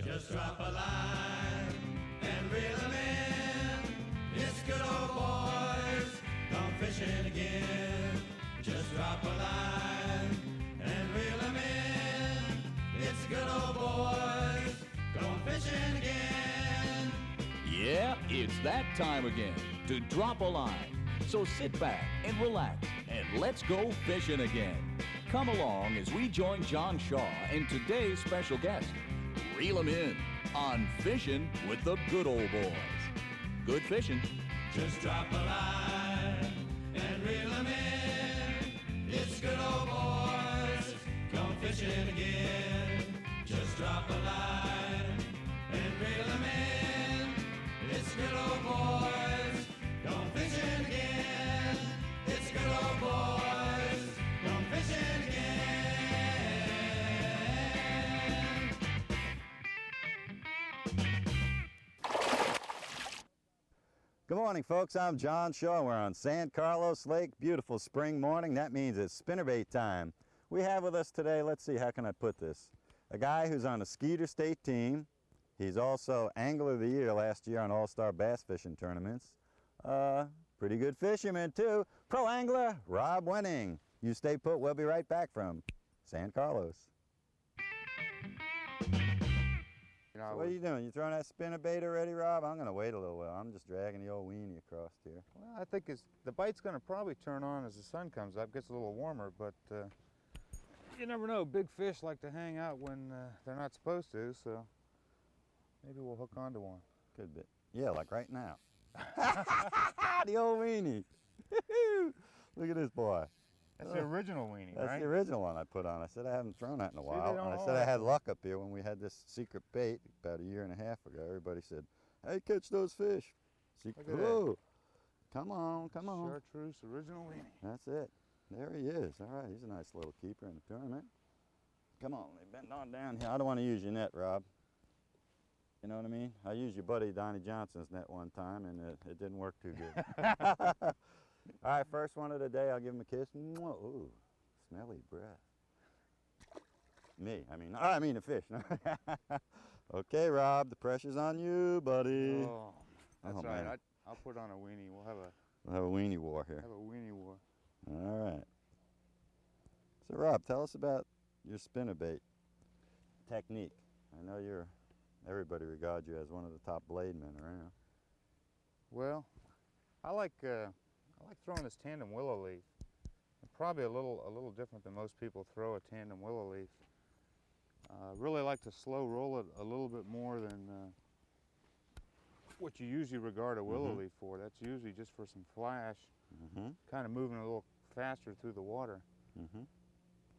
Just drop a line and reel 'em in. It's good old boys, gone fishing again. Just drop a line and reel 'em in. It's good old boys, gone fishing again. Yeah, it's that time again to drop a line. So sit back and relax and let's go fishing again. Come along as we join John Shaw and today's special guest. Reel 'em in on Fishin' with the Good Old Boys. Good fishing. Just drop a line and reel 'em in. It's good old boys, gone fishing again. Just drop a line and reel 'em in. It's good old boys, gone fishing again. It's good old boys, gone fishing again. Good morning, folks. I'm John Shaw. We're on San Carlos Lake. Beautiful spring morning. That means it's spinnerbait time. We have with us today, let's see, how can I put this? A guy who's on the Skeeter State team. He's also Angler of the Year last year on All-Star Bass Fishing tournaments. Pretty good fisherman, too. Pro angler, Rob Wenning. You stay put. We'll be right back from San Carlos. So what are you doing? You throwing that spinnerbait already, Rob? I'm going to wait a little while. I'm just dragging the old weenie across here. Well, I think the bite's going to probably turn on as the sun comes up, gets a little warmer, but you never know. Big fish like to hang out when they're not supposed to, so maybe we'll hook onto one. Good bit. Yeah, like right now. The old weenie. Look at this boy. That's the original weenie, right? That's the original one I put on. I said I haven't thrown that in a while. they don't And I all said I have had to- luck up here when we had this secret bait about a year and a half ago. Everybody said, hey, catch those fish. Secret. Look at Whoa. Come on, come on. Chartreuse original weenie. That's it. There he is. All right, he's a nice little keeper in the tournament. Come on, they bend on down here. I don't want to use your net, Rob. You know what I mean? I used your buddy Donnie Johnson's net one time, and it didn't work too good. All right, first one of the day. I'll give him a kiss. Mwah. Ooh, smelly breath. I mean the fish. Okay, Rob, the pressure's on you, buddy. Oh, that's Oh, right. man. I'll put on a weenie. We'll have We'll have a weenie war here. a weenie war. All right. So, Rob, tell us about your spinnerbait technique. I know everybody regards you as one of the top blade men around. Well, I like throwing this tandem willow leaf. Probably a little different than most people throw a tandem willow leaf. Really like to slow roll it a little bit more than what you usually regard a willow leaf for. That's usually just for some flash, kind of moving a little faster through the water.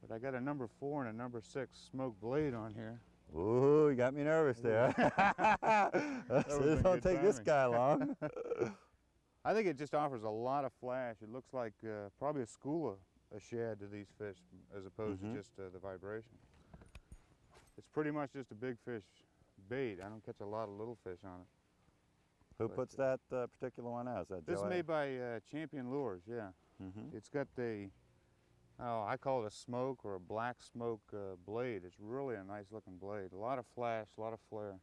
But I got a number 4 and a number 6 smoke blade on here. Ooh, you got me nervous there. been Don't good take this timing. guy long. I think it just offers a lot of flash. It looks like probably a school of shad to these fish as opposed to just the vibration. It's pretty much just a big fish bait. I don't catch a lot of little fish on it. Who puts that particular one out? Is that This is Joe? made by Champion Lures, yeah. It's got I call it a smoke or a black smoke blade. It's really a nice looking blade. A lot of flash, a lot of flare.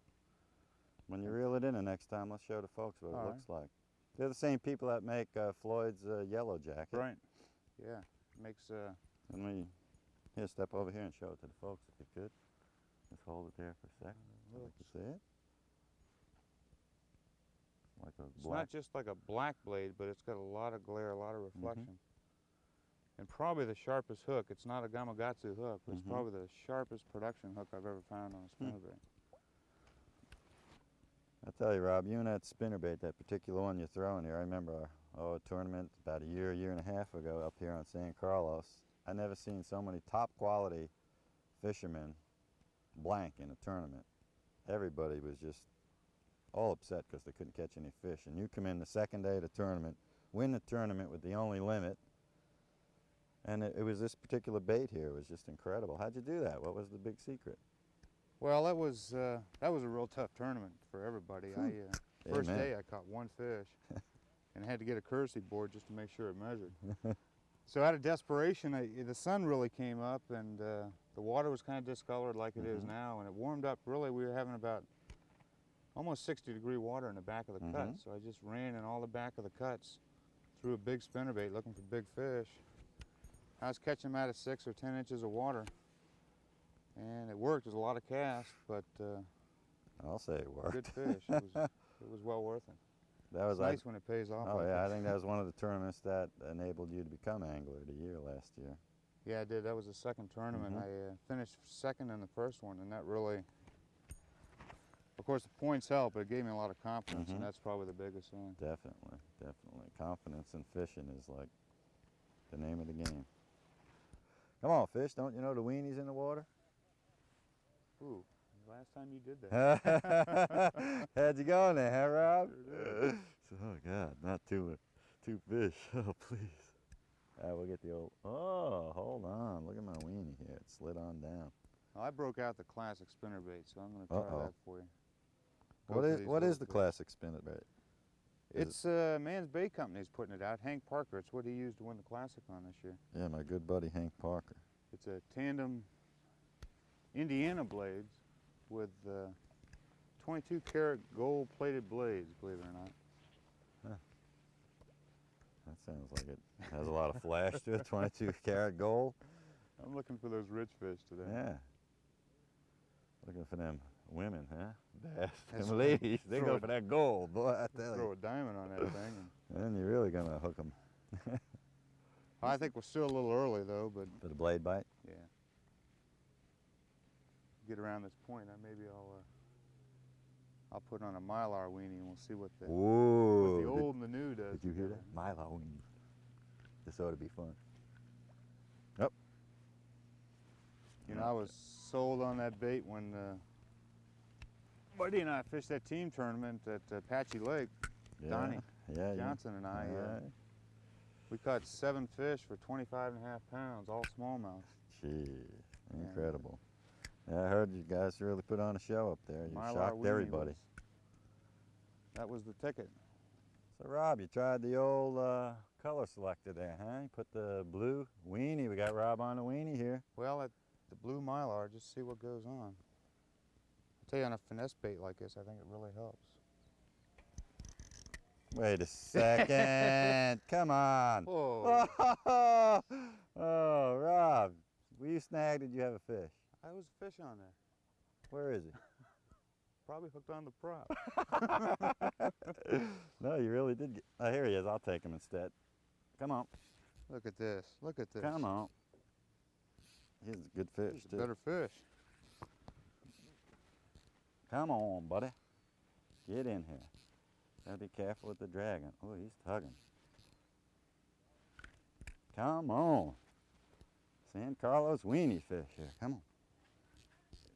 When you reel it in the next time, let's show the folks what All it looks like. They're the same people that make Floyd's yellow jacket. Right, yeah. Makes, Here, step over here and show it to the folks if you could. Just hold it there for a second so they can see it. Like a it's black. not just like a black blade, but it's got a lot of glare, a lot of reflection. And probably the sharpest hook. It's not a Gamakatsu hook, but it's probably the sharpest production hook I've ever found on a spinnerbait. I tell you, Rob, you and that spinnerbait, that particular one you're throwing here, I remember a tournament about a year and a half ago up here on San Carlos. I never seen so many top quality fishermen blank in a tournament. Everybody was just all upset because they couldn't catch any fish. And you come in the second day of the tournament, win the tournament with the only limit, and it was this particular bait here. It was just incredible. How'd you do that? What was the big secret? Well, that was a real tough tournament for everybody. First Amen. day I caught one fish and had to get a courtesy board just to make sure it measured. So out of desperation, the sun really came up and the water was kind of discolored like it is now, and it warmed up. Really, we were having about almost 60-degree water in the back of the cut, so I just ran in all the back of the cuts, threw a big spinnerbait looking for big fish. I was catching them out of 6 or 10 inches of water, and it worked. It was a lot of cast, but I'll say it worked. good fish. It was well worth it. That was It's nice when it pays off. Oh like yeah, that. I think that was one of the tournaments that enabled you to become Angler of the Year last year. Yeah, I did. That was the second tournament. I finished second in the first one, and that really, of course, the points help, but it gave me a lot of confidence, and that's probably the biggest thing. Definitely, definitely. Confidence in fishing is like the name of the game. Come on, fish. Don't you know the weenie's in the water? Ooh, last time you did that. How'd you go in there, huh, Rob? Sure did. Oh, God, not two fish. Oh, please. We'll get the old, oh, hold on. Look at my weenie here. It slid on down. Well, I broke out the classic spinnerbait, so I'm going to try that for you. What is the classic spinnerbait? It's Man's Bait Company's putting it out. Hank Parker, it's what he used to win the Classic on this year. Yeah, my good buddy Hank Parker. It's a tandem Indiana blades with 22-karat gold-plated blades, believe it or not. That sounds like it has a lot of flash to it, 22-karat gold. I'm looking for those rich fish today. Yeah. Looking for them women, huh? Them ladies, they go for that gold, boy, I tell you. Throw a diamond on that thing. And then you're really going to hook them. I think we're still a little early, though, but... For the blade bite? Yeah. Get around this point, maybe I'll put on a Mylar weenie and we'll see what the old and the new does. Did you hear that? Mylar weenie. This ought to be fun. Yep. You know, I was sold on that bait when Buddy and I fished that team tournament at Apache Lake. Yeah. Donnie Yeah, Johnson and I. Yeah. We caught 7 fish for 25.5 pounds, all smallmouth. Gee, incredible. Yeah, I heard you guys really put on a show up there. You shocked everybody. That was the ticket. So Rob, you tried the old color selector there, huh? You put the blue weenie. We got Rob on the weenie here. Well, at the blue Mylar, just see what goes on. I'll tell you, on a finesse bait like this, I think it really helps. Wait a second. Come on. Whoa. Oh, Rob, were you snagged? Did you have a fish? There was a fish on there. Where is he? Probably hooked on the prop. No, you really did get... Oh, here he is. I'll take him instead. Come on. Look at this. Look at this. Come on. He's a good fish, He's too. a better fish. Come on, buddy. Get in here. Gotta be careful with the dragon. Oh, he's tugging. Come on. San Carlos weenie fish here. Come on.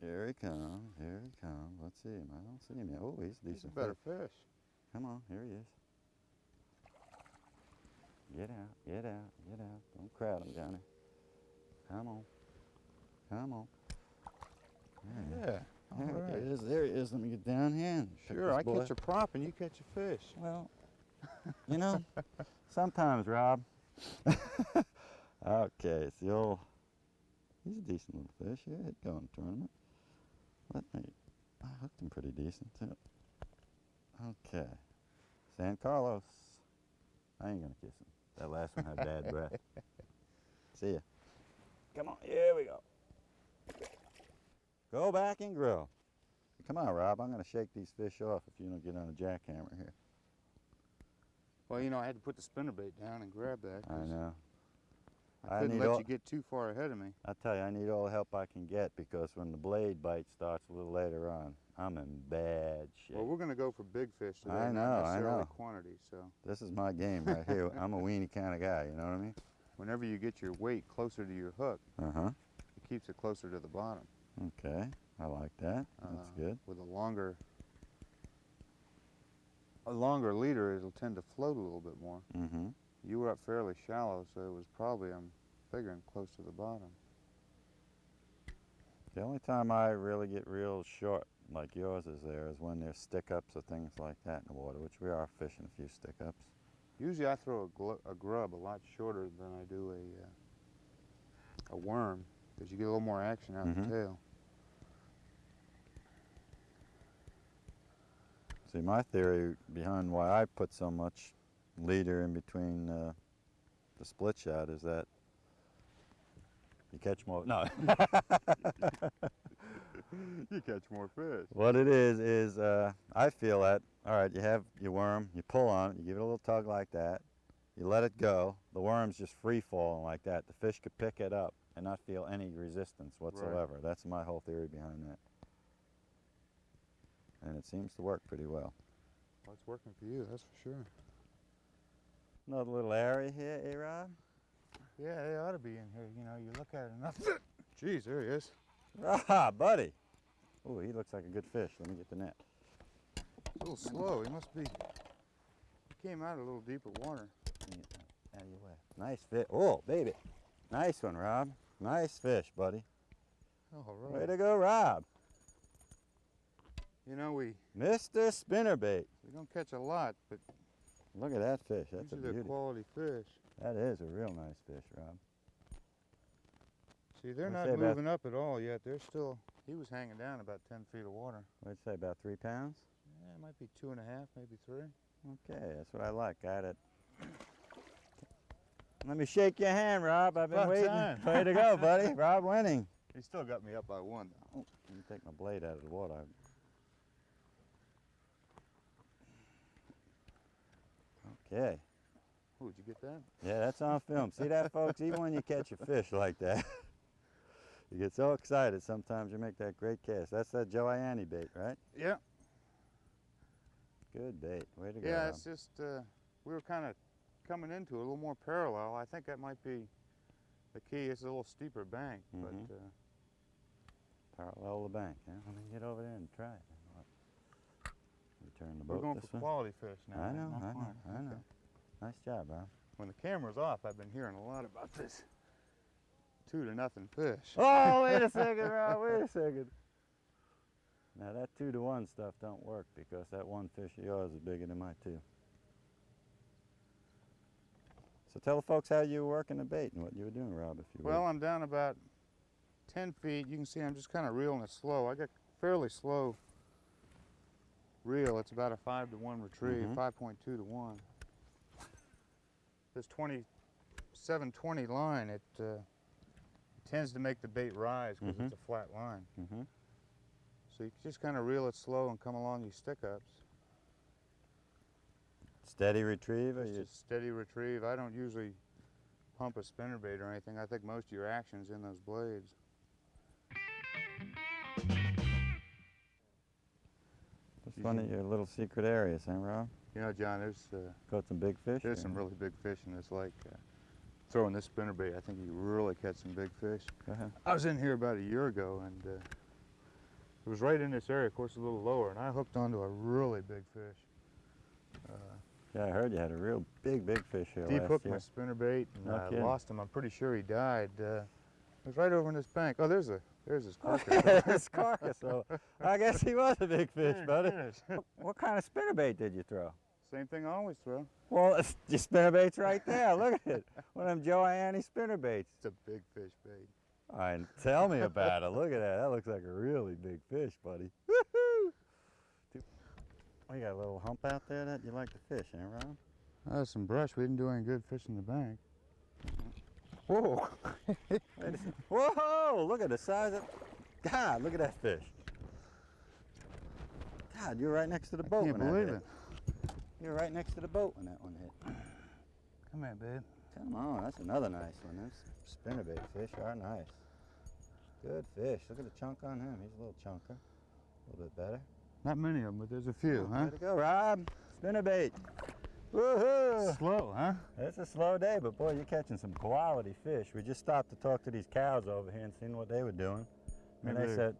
Here he comes. Here he comes. Let's see him. I don't see him yet. Oh, he's a decent He's a better fish. Come on. Here he is. Get out. Get out. Get out. Don't crowd him, Johnny. Come on. Come on. Yeah. There he is. There he is. Let me get down here and Sure, I catch a prop and you catch a fish. Well, you know, sometimes, Rob. Okay, it's the old, he's a decent little fish. Yeah, he'd go in the tournament. I hooked him pretty decent, too. Okay. San Carlos. I ain't gonna kiss him. That last one had bad breath. See ya. Come on, here we go. Go back and grill. Come on, Rob, I'm gonna shake these fish off if you don't get on a jackhammer here. Well, you know, I had to put the spinnerbait down and grab that. I know. I couldn't let you get too far ahead of me. I tell you, I need all the help I can get because when the blade bite starts a little later on, I'm in bad shape. Well, we're going to go for big fish today, I know, not I necessarily know. quantity. So This is my game right here. I'm a weenie kind of guy, you know what I mean? whenever you get your weight closer to your hook, Uh-huh. it keeps it closer to the bottom. Okay, I like that. That's good. With a longer leader, it'll tend to float a little bit more. Mm-hmm. You were up fairly shallow, so it was probably, I'm figuring, close to the bottom. The only time I really get real short, like yours is there, is when there's stick-ups or things like that in the water, which we are fishing a few stick-ups. Usually I throw a grub a lot shorter than I do a worm. because you get a little more action out the tail. See, my theory behind why I put so much leader in between the split shot is that you catch more. No. You catch more fish. What it is I feel that, all right, you have your worm, you pull on it, you give it a little tug like that, you let it go, the worm's just free falling like that. The fish could pick it up and not feel any resistance whatsoever. Right. That's my whole theory behind that. And it seems to work pretty well. Well, it's working for you, that's for sure. Another little area here, A-Rob? Yeah, they ought to be in here. You know, you look at it enough. Jeez, there he is. Ah, buddy. Oh, he looks like a good fish. Let me get the net. It's a little slow. He must be. He came out of a little deeper water. Out of your way. Nice fish. Oh, baby. Nice one, Rob. Nice fish, buddy. All right. Way to go, Rob. You know, Mr. Spinnerbait. We don't catch a lot, but look at that fish. That's a these are beauty. quality fish. That is a real nice fish, Rob. See, they're not moving up at all yet. They're still. He was hanging down about 10 feet of water. What'd you say, about 3 pounds? Yeah, it might be 2.5, maybe 3. Okay, that's what I like. Got it. Let me shake your hand, Rob. I've been waiting. Way to go, buddy. Rob Wenning. He still got me up by 1. Oh, let me take my blade out of the water. Okay. Oh, did you get that? Yeah, that's on film. See that, folks? Even when you catch a fish like that, you get so excited sometimes you make that great cast. That's that Joanne bait, right? Yeah. Good bait. Way to go. Yeah, it's just, we were kind of coming into it a little more parallel. I think that might be the key. It's a little steeper bank, but... Parallel the bank, huh? Let me get over there and try it. Return the boat. We're going this for way. quality fish now. I know. Nice job, Rob. When the camera's off, I've been hearing a lot about this 2-0 fish. Oh, wait a second, Rob, wait a second. Now that 2-to-1 stuff don't work because that one fish of yours is bigger than my 2. So tell the folks how you were working the bait and what you were doing, Rob, if you would. Well, I'm down about 10 feet. You can see I'm just kind of reeling it slow. I got fairly slow reel. It's about a 5-to-1 retrieve, 5.2 to 1. This 2720 line, it tends to make the bait rise because it's a flat line. So you just kind of reel it slow and come along these stick-ups. Steady retrieve? Or Just a steady retrieve. I don't usually pump a spinnerbait or anything. I think most of your action's in those blades. It's one of your little secret areas, huh, Rob? You know, John, there's Caught some big fish? there's some really big fish in this lake. Throwing this spinnerbait, I think you really catch some big fish. I was in here about a year ago, and it was right in this area, of course, a little lower, and I hooked onto a really big fish. Yeah, I heard you had a real big fish here Deep last hooked year. my spinnerbait, and No I kidding. lost him. I'm pretty sure he died. It was right over in this bank. Oh, there's his carcass. His carcass. So I guess he was a big fish, buddy. There it is. What kind of spinnerbait did you throw? Same thing I always throw. Well, it's your spinnerbait's right there. Look at it. One of them Joanne spinnerbaits. It's a big fish bait. All right, tell me about it. Look at that. That looks like a really big fish, buddy. Woohoo! Oh, you got a little hump out there that you like to fish, huh, Ron? There's some brush. We didn't do any good fishing the bank. Whoa! Whoa! Look at the size of. God, look at that fish. God, you're right next to the boat. Can't when that believe hit. it. You're right next to the boat when that one hit. Come here, babe. Come on, that's another nice one. Those spinnerbait fish are nice. Good fish. Look at the chunk on him. He's a little chunker. A little bit better. Not many of them, but there's a few, huh? Way to go, Rob. Spinnerbait. Woohoo! Slow, huh? It's a slow day, but boy, you're catching some quality fish. We just stopped to talk to these cows over here and seen what they were doing. And Maybe they said,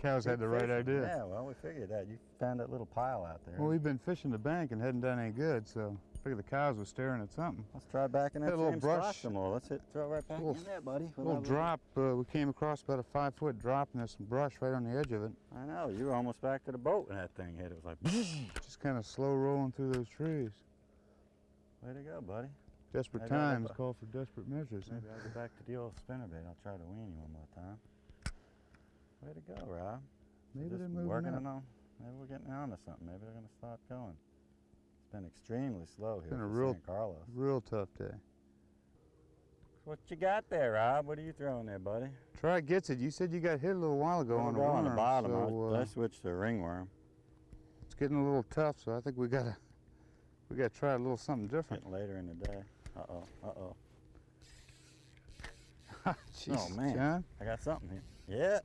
cows had the right fish. idea. Yeah, well, we figured that. You found that little pile out there. Well, we've been fishing the bank and hadn't done any good, so I figured the cows were staring at something. Let's try back in that Had a little same brush. spot some more. Let's throw it right back Little- in there, buddy. A little drop, we came across about a 5-foot drop and there's some brush right on the edge of it. I know, you were almost back to the boat when that thing hit. It was like, Just kind of slow rolling through those trees. way to go, buddy. Desperate Maybe I'll times go- call for desperate measures. Huh? Maybe I'll go back to the old spinnerbait. I'll try to wean you one more time. Way to go, Rob. Maybe Just they're moving working up. on. Maybe we're getting on to something. Maybe they're going to start going. It's been extremely slow here Been a for real- San Carlos. Real tough day. What you got there, Rob? What are you throwing there, buddy? Try gets it. You said you got hit a little while ago on a worm. on the bottom. So, I switched to a ringworm. it's getting a little tough, so I think we gotta try a little something different. Getting later in the day. Uh-oh, uh-oh. Jesus, man. John. I got something here. Yeah.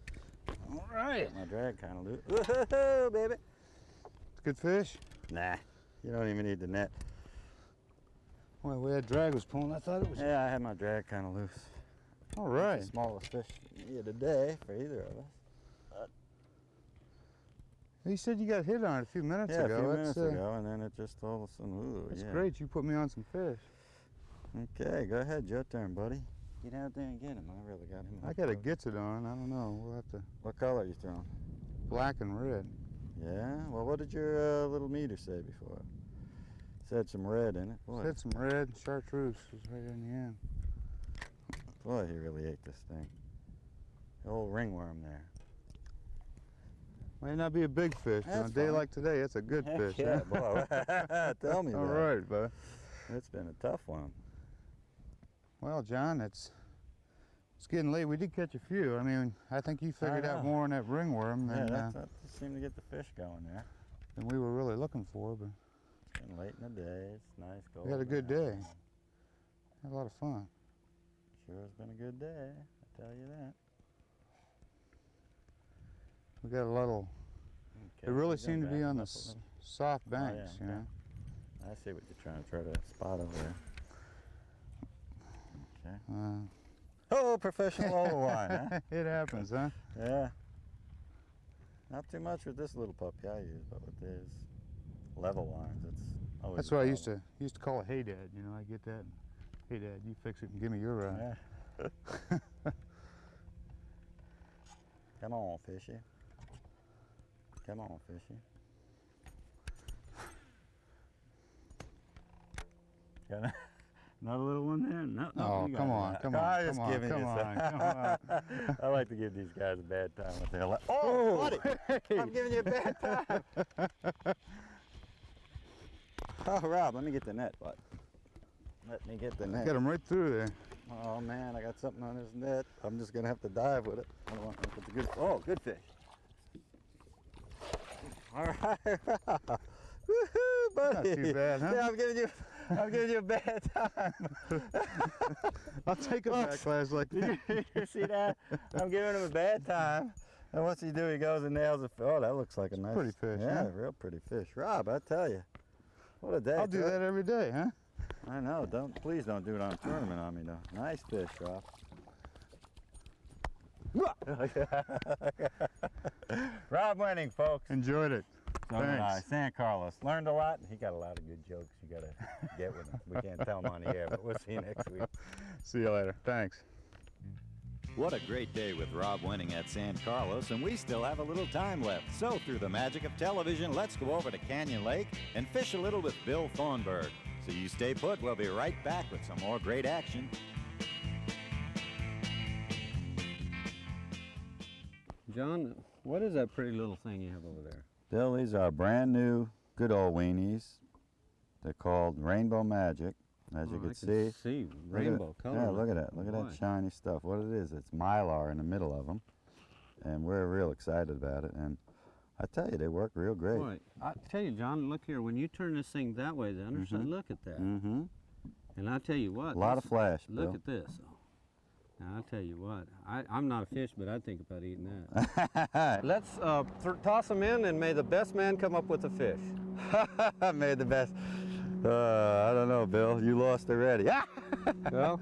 All right. My drag kind of loose. Woohoo, baby. It's a good fish. Nah, you don't even need the net. Well, the way that drag was pulling, I thought it was. Yeah, I had my drag kind of loose. All right. It's the smallest fish here today for either of us. You said you got hit on it a few minutes Yeah, ago. a few That's, minutes ago, and then it just all of a sudden, ooh, That's yeah. great. You put me on some fish. Okay, go ahead, your turn, buddy. Get out there and get him. I really got him. I got a gets it on. I don't know. We'll have to. What color are you throwing? Black and red. Yeah, well, what did your little meter say before? Said some red in it. Boy, Said some red. Chartreuse was right in the end. boy, he really ate this thing. The old ringworm there. Might not be a big fish, but on a day fine. like today, it's a good Heck fish. yeah, Huh? boy. Tell me All about right, bud. it. It's been a tough one. Well, John, it's getting late. We did catch a few. I mean, I think you figured out know. more on that ringworm Yeah, than, that just seemed to get the fish going there. than we were really looking for. But It's getting late in the day. It's nice. we had a good day. Had a lot of fun. Sure has been a good day, I tell you that. We got a little. Okay, It really we're seemed to gonna be back on him the up a little. soft yeah, banks, you okay. know. I see what you're trying to spot over there. Okay. Oh, professional overline, huh? It happens, huh? Yeah. Not too much with this little puppy I use, but with these level lines, it's always That's a what I problem. used to call it. Hey, Dad. You know, I get that. Hey, Dad, you fix it and give me your ride. Yeah. Come on, fishy. Come on, fishy. Got another little one there? No. Oh, you got come it. on, come I on, just come on, giving you come some- on, come on. I like to give these guys a bad time with their Oh, buddy! hey. I'm giving you a bad time. Oh, Rob, let me get the net, bud. Let me get the net. Got him right through there. Oh man, I got something on this net. I'm just gonna have to dive with it. I don't want it's a good. Oh, good fish. All right, woohoo, buddy. Not too bad, huh? Yeah, I'm giving you a bad time. I'll take a back class like that. You see that? I'm giving him a bad time. And what's he do? He goes and nails a fish. Oh, that looks like a nice, pretty fish, Yeah, huh? real pretty fish. Rob, I tell you, what a day. I'll do that every day, huh? I know. Please don't do it on a tournament on me, though. Nice fish, Rob. Rob Wenning, folks. Enjoyed it. So did I. Thanks. San Carlos. Learned a lot. He got a lot of good jokes you got to get with him. We can't tell him on the air, but we'll see you next week. See you later. Thanks. What a great day with Rob Wenning at San Carlos, and we still have a little time left. So through the magic of television, let's go over to Canyon Lake and fish a little with Bill Thornburg. So you stay put. We'll be right back with some more great action. John, what is that pretty little thing you have over there? Bill, these are brand new, good old weenies. They're called Rainbow Magic, as you Oh, can I see. Look at rainbow it. color. Yeah, look at that. Look at Boy. that shiny stuff. What it is, it's mylar in the middle of them. And we're real excited about it. And I tell you, they work real great. Boy, I tell you, John, look here. When you turn this thing that way, the underside, look at that. Mm-hmm. And I tell you what. A lot of this- flash, Look Bill. at this. Now, I'll tell you what. I'm not a fish, but I'd think about eating that. Let's toss them in, and may the best man come up with a fish. I made the best. I don't know, Bill. You lost already. Well,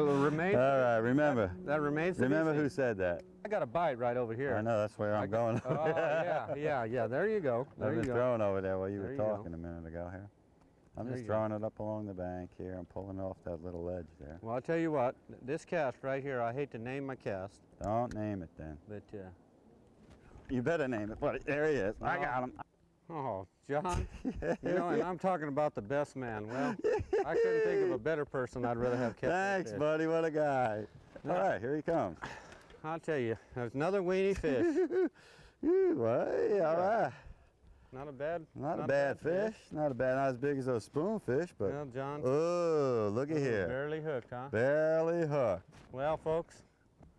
it remains. All right, remember. That remains. to be Remember seen. who said that? I got a bite right over here. I know, that's where I'm going. Oh, yeah. There you go. There I've you been go. throwing over there while you There were you go. talking a minute ago here. I'm There just you go. throwing it up along the bank here. I'm pulling off that little ledge there. Well, I'll tell you what. This cast right here, I hate to name my cast, Don't name it then. but You better name it, buddy. There he is. I got him. Oh, John, you know, and I'm talking about the best man. Well, I couldn't think of a better person I'd rather have kept. Thanks, buddy. What a guy. All right, here he comes. I'll tell you, there's another weenie fish. Hey, all right. Not a bad fish. Not as big as those spoonfish, but. Well, John. Oh, look at here. Barely hooked, huh? Barely hooked. Well, folks.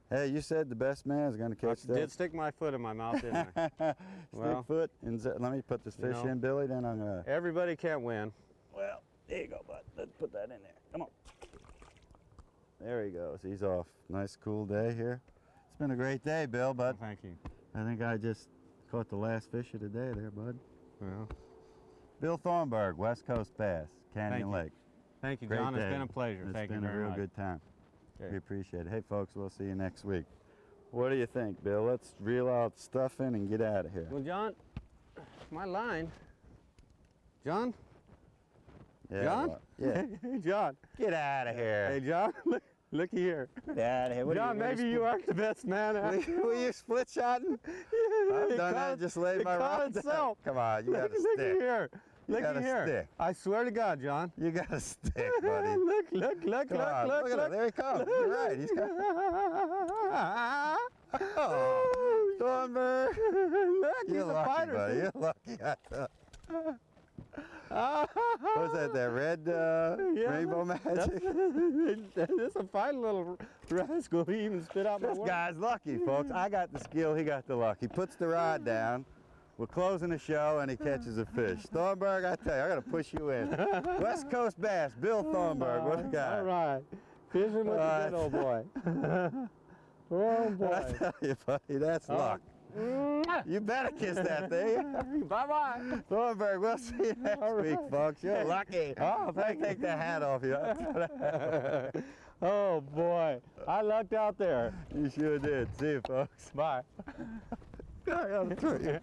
Hey, you said the best man is going to catch that. I did stick my foot in my mouth, didn't I? Stick foot. Let me put this fish in, Billy, then I'm going to. Everybody can't win. Well, there you go, bud. Let's put that in there. Come on. There he goes. He's off. Nice, cool day here. It's been a great day, Bill, bud. Thank you. I think I just caught the last fish of the day there, bud. Well, Bill Thornburg, West Coast Bass, Canyon Lake. Thank you, Great John. day. It's been a pleasure. Thank you very much. It's been a real good time. Okay. We appreciate it. Hey, folks, we'll see you next week. What do you think, Bill? Let's reel out stuff in and get out of here. Well, John, my line. John? Yeah, John? well, yeah. Hey, John. Get out of here. Hey, John, looky here. Get out of here. John, maybe you aren't the best man out there. Were you split shotting? I've done that. Just laid my rod down. Come on, you got a stick. Looky here. You got a here. stick. I swear to God, John. You got a stick, buddy. Look. Come on, look at him. There he comes. You're right. He's coming. Oh, Thornburg. Look, he's You're a lucky, fighter. buddy. You're lucky. What's that? That red rainbow magic? That's a fine little rascal. He even spit out my This work. guy's lucky, folks. I got the skill. He got the luck. He puts the rod down. We're closing the show, and he catches a fish. Thornburg, I tell you, I got to push you in. West Coast Bass, Bill Thornburg. What a guy. All right. Fishing with a good old boy. Oh, boy. I tell you, buddy, that's luck. You better kiss that thing. Bye-bye. Thornburg, we'll see you next week, folks. You're lucky. Oh, Let me take the hat off you. Oh, boy. I lucked out there. You sure did. See you, folks. Bye. I got a tree.